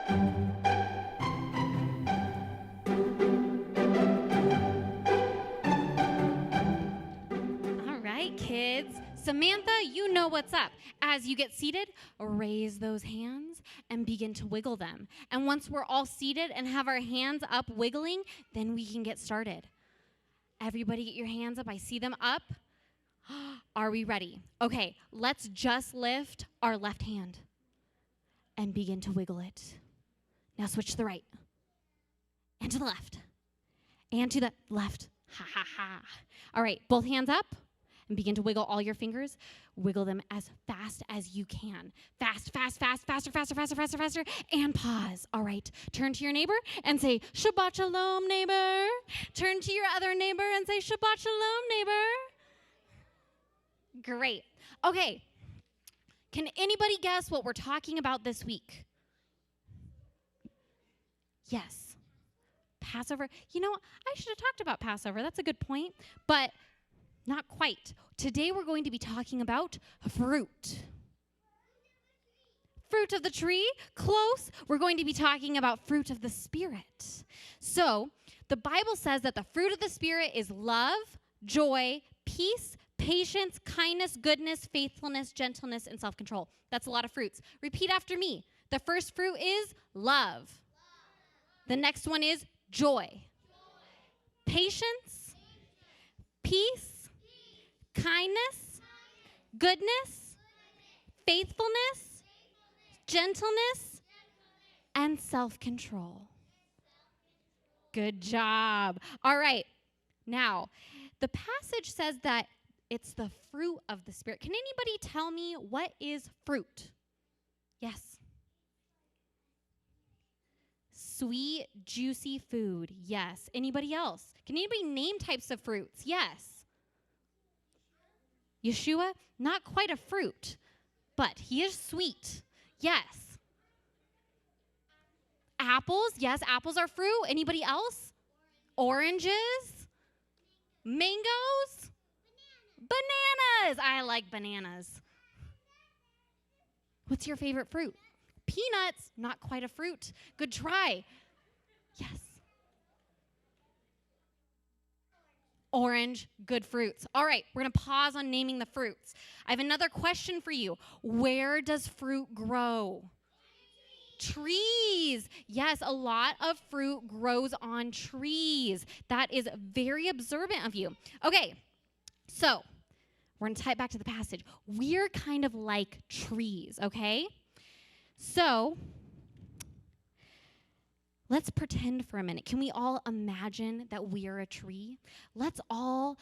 All right, kids. Samantha, you know what's up. As you get seated, raise those hands and begin to wiggle them. And once we're all seated and have our hands up wiggling, then we can get started. Everybody get your hands up. I see them up. Are we ready? Okay, let's just lift our left hand and begin to wiggle it. Now switch to the right and to the left and to the left. Ha, ha, ha. All right, both hands up and begin to wiggle all your fingers. Wiggle them as fast as you can. Fast, fast, fast, faster, faster, faster, faster, faster, and pause. All right, turn to your neighbor and say, Shabbat Shalom, neighbor. Turn to your other neighbor and say, Shabbat Shalom, neighbor. Great. Okay, can anybody guess what we're talking about this week? Yes. Passover. You know, I should have talked about Passover. That's a good point, but not quite. Today we're going to be talking about fruit. Fruit of the tree? Close. We're going to be talking about fruit of the Spirit. So, the Bible says that the fruit of the Spirit is love, joy, peace, patience, kindness, goodness, faithfulness, gentleness, and self-control. That's a lot of fruits. Repeat after me. The first fruit is love. The next one is joy. Patience, peace, kindness, goodness, faithfulness, gentleness, and self-control. Good job. All right. Now, the passage says that it's the fruit of the Spirit. Can anybody tell me what is fruit? Yes. Sweet, juicy food. Yes. Anybody else? Can anybody name types of fruits? Yes. Yeshua, not quite a fruit, but he is sweet. Yes. Apples. Yes, apples are fruit. Anybody else? Oranges. Mangoes. Bananas. I like bananas. What's your favorite fruit? Peanuts. Not quite a fruit. Good try. Yes. Orange. Good fruits. All right, we're going to pause on naming the fruits. I have another question for you. Where does fruit grow? Trees. Yes, a lot of fruit grows on trees. That is very observant of you. Okay, so we're going to tie it back to the passage. We're kind of like trees, okay? So let's pretend for a minute. Can we all imagine that we are a tree? Let's all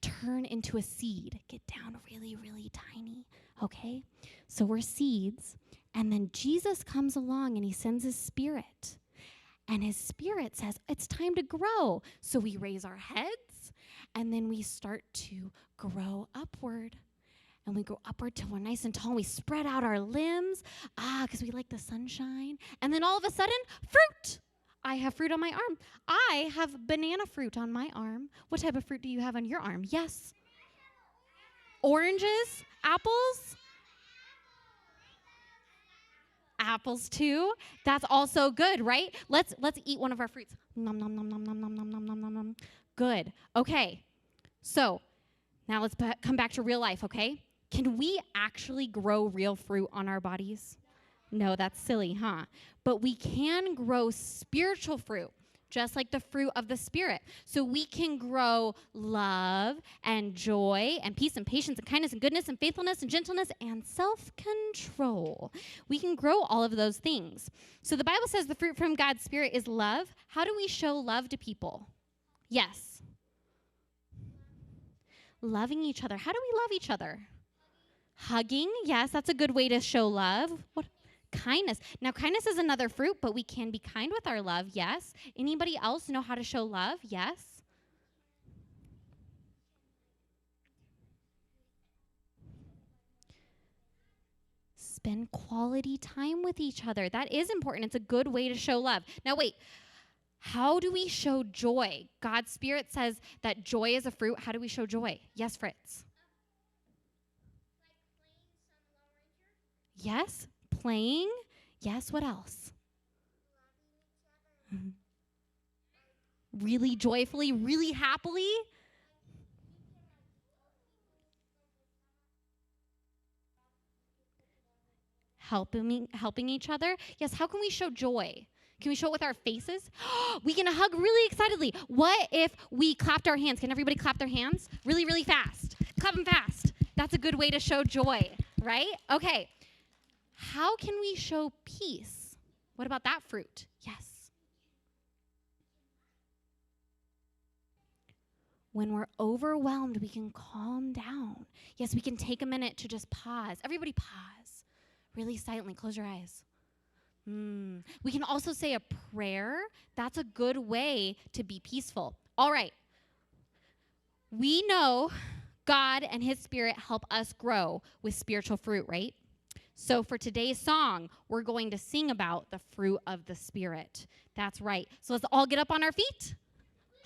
turn into a seed. Get down really, really tiny, okay? So we're seeds, and then Jesus comes along and he sends his Spirit. And his Spirit says, it's time to grow. So we raise our heads, and then we start to grow upward. And we grow upward till we're nice and tall. And we spread out our limbs, because we like the sunshine. And then all of a sudden, fruit. I have fruit on my arm. I have banana fruit on my arm. What type of fruit do you have on your arm? Yes. Oranges? Apples? Apples too. That's also good, right? Let's eat one of our fruits. Nom nom nom nom nom nom nom nom nom nom nom. Good. Okay. So now let's come back to real life, okay? Can we actually grow real fruit on our bodies? No, that's silly, huh? But we can grow spiritual fruit, just like the fruit of the Spirit. So we can grow love and joy and peace and patience and kindness and goodness and faithfulness and gentleness and self-control. We can grow all of those things. So the Bible says the fruit from God's Spirit is love. How do we show love to people? Yes. Loving each other. How do we love each other? Hugging. Yes, that's a good way to show love. What? Kindness. Now, kindness is another fruit, but we can be kind with our love. Yes. Anybody else know how to show love? Yes. Spend quality time with each other. That is important. It's a good way to show love. Now, wait. How do we show joy? God's Spirit says that joy is a fruit. How do we show joy? Yes, Fritz. Yes, playing. Yes, what else? Really joyfully, really happily. Helping each other. Yes, how can we show joy? Can we show it with our faces? We can hug really excitedly. What if we clapped our hands? Can everybody clap their hands? Really, really fast. Clap them fast. That's a good way to show joy, right? Okay. How can we show peace? What about that fruit? Yes. When we're overwhelmed, we can calm down. Yes, we can take a minute to just pause. Everybody pause. Really silently. Close your eyes. We can also say a prayer. That's a good way to be peaceful. All right. We know God and His Spirit help us grow with spiritual fruit, right? So for today's song, we're going to sing about the fruit of the Spirit. That's right. So let's all get up on our feet.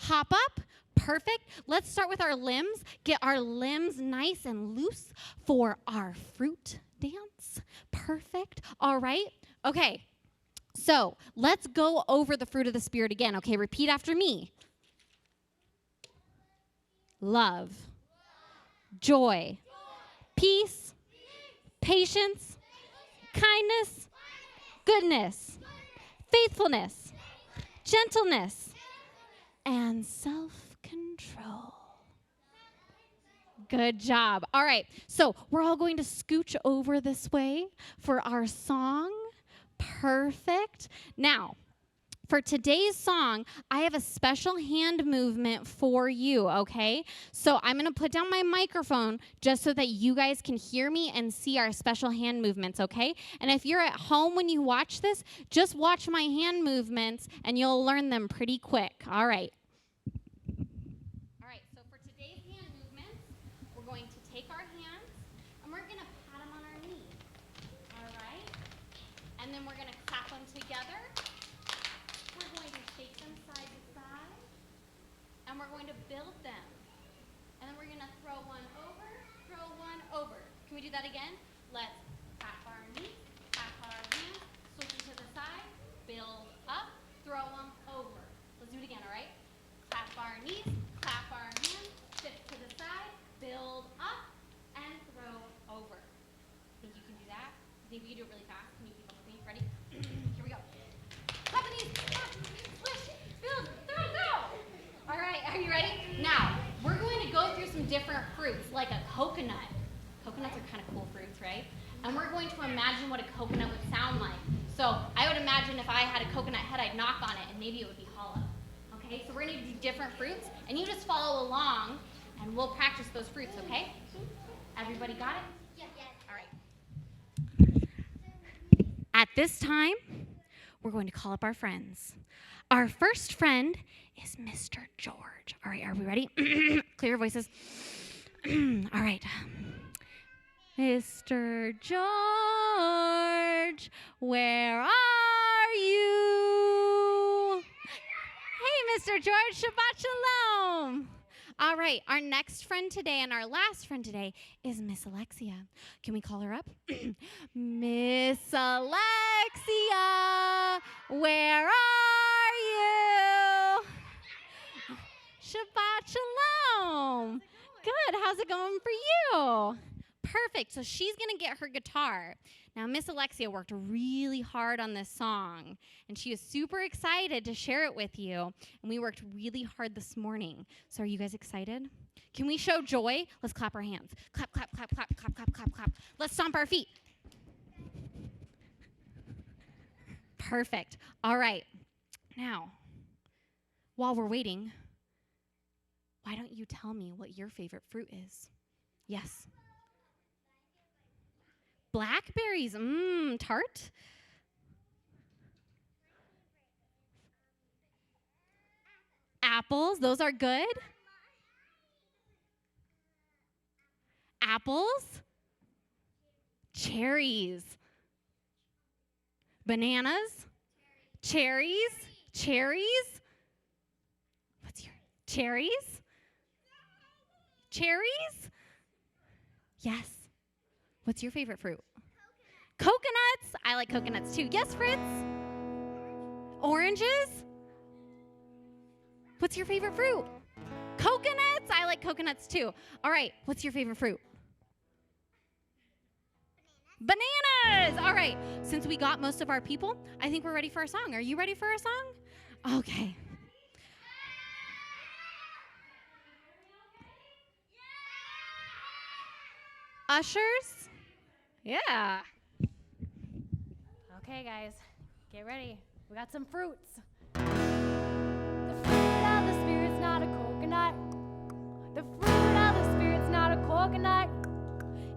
Hop up. Perfect. Let's start with our limbs. Get our limbs nice and loose for our fruit dance. Perfect. All right. Okay. So let's go over the fruit of the Spirit again. Okay, repeat after me. Love, joy, peace, patience, kindness, goodness, faithfulness, gentleness, and self-control. Good job. All right, so we're all going to scooch over this way for our song. Perfect. Now, for today's song, I have a special hand movement for you, okay? So I'm going to put down my microphone just so that you guys can hear me and see our special hand movements, okay? And if you're at home when you watch this, just watch my hand movements and you'll learn them pretty quick. All right. All right, so for today's hand movements, we're going to take our hands and we're going to pat them on our knees. All right? And then we're going to clap them together. We're going to shake them side to side. And we're going to build them. And then we're going to throw one over, throw one over. Can we do that again? Let's clap our knees, clap our hands, switch them to the side, build up, throw them over. Let's do it again, all right? Clap our knees, clap our hands, shift to the side, build up, and throw over. Think you can do that? Think you can do it really fast? Can you keep up with me? Ready? Here we go. Clap the knees, clap, swish, build, throw. All right, are you ready? Now, we're going to go through some different fruits, like a coconut. Coconuts are kind of cool fruits, right? And we're going to imagine what a coconut would sound like. So I would imagine if I had a coconut head, I'd knock on it, and maybe it would be hollow. Okay, so we're going to do different fruits, and you just follow along, and we'll practice those fruits, okay? Everybody got it? Yes. All right. At this time, we're going to call up our friends. Our first friend is Mr. George. All right, are we ready? Clear your voices. All right. Mr. George, where are you? Hey, Mr. George, Shabbat Shalom. All right, our next friend today and our last friend today is Miss Alexia. Can we call her up? Miss Alexia, where are you? Shabbat Shalom. Good, how's it going for you? Perfect, so she's going to get her guitar. Now, Miss Alexia worked really hard on this song, and she is super excited to share it with you, and we worked really hard this morning. So are you guys excited? Can we show joy? Let's clap our hands. Clap, clap, clap, clap, clap, clap, clap, clap. Let's stomp our feet. Perfect. All right. Now, while we're waiting, why don't you tell me what your favorite fruit is? Yes. Blackberries, tart. Apples, those are good. Apples. Cherries. Bananas. Cherries. Cherries. What's your cherries? Cherries? Yes. What's your favorite fruit? Coconuts. I like coconuts too. Yes, Fritz? Oranges? What's your favorite fruit? Coconuts? I like coconuts too. All right, what's your favorite fruit? Bananas. All right, since we got most of our people, I think we're ready for a song. Are you ready for a song? Okay. Ushers? Yeah. Okay, guys, get ready. We got some fruits. The fruit of the Spirit's not a coconut. The fruit of the Spirit's not a coconut.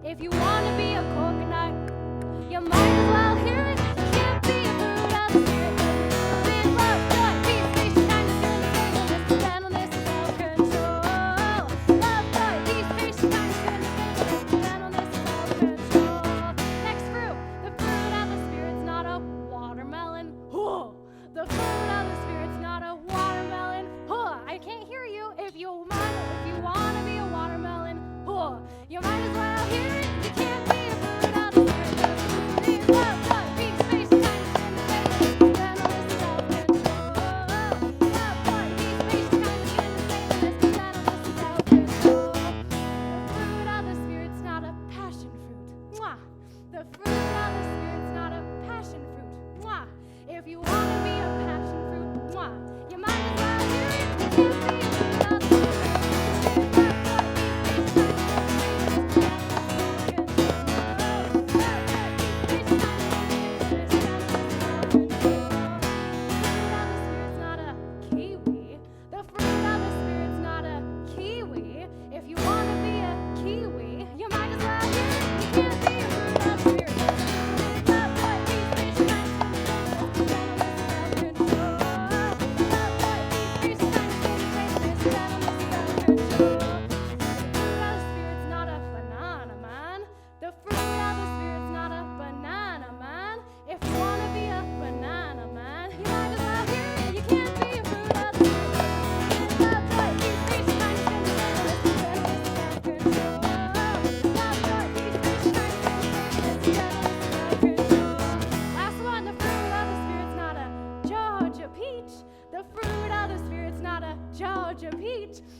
If you want to be a coconut, you might as well hear it. You can't be a fruit of the Spirit. With love, joy, peace, patience, kindness, goodness, gentleness, self-control. Love, joy, peace, patience, kindness, goodness, gentleness, self-control. Next fruit. The fruit of the Spirit's not a watermelon. The fruit of the Spirit's not a watermelon. I can't hear you. If you want to be a watermelon, you might as well hear it. You can't be a fruit of the Spirit. Love, joy, peace, patience, kindness, goodness, gentleness, self-control. Love, joy, peace, patience, kindness, goodness, gentleness, self-control. The fruit of the Spirit's not a passion fruit. Mwah. The fruit of the Spirit's not a passion fruit. Mwah. If you want to be a passion fruit, mwah, you might as well hear it. You can't be a fruit of the Spirit.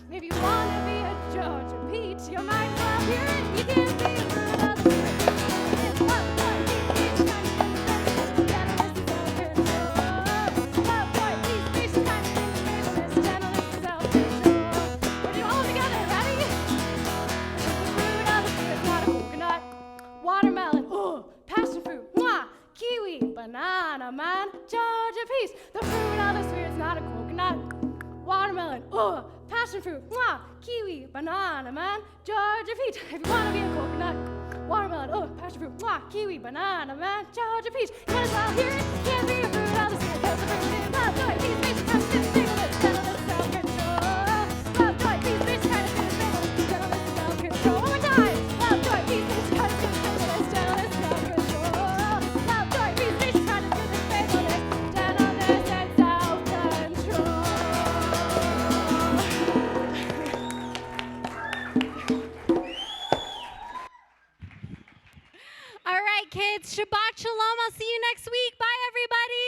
If you want to be a Georgia peach, you might as well hear it. You can't be a fruit of the Spirit. Love, joy, peace, patience, kindness, self-control. Love, joy, peace, patience, kindness, gentleness, self-control. We're doing all together. Ready? The fruit of the Spirit's not a coconut, watermelon, passion fruit, mwah, kiwi, banana, man, Georgia peach. The fruit of the Spirit's not a coconut, watermelon, passion fruit, mwah, kiwi, banana, man, Georgia peach. If you want to be a coconut, watermelon, passion fruit, mwah, kiwi, banana, man, Georgia peach. You might as well hear it. Can't be a fruit of the Spirit. Cause the fruit is love, joy, peace, patience, kindness, gentleness, self-control. Love, joy, peace, patience, kindness, gentleness, self-control. One more time. Love, joy, peace, patience, kindness, gentleness, self-control. Love, joy, peace, patience, kindness, faithfulness, gentleness, and self-control. All right, kids. Shabbat shalom. I'll see you next week. Bye, everybody.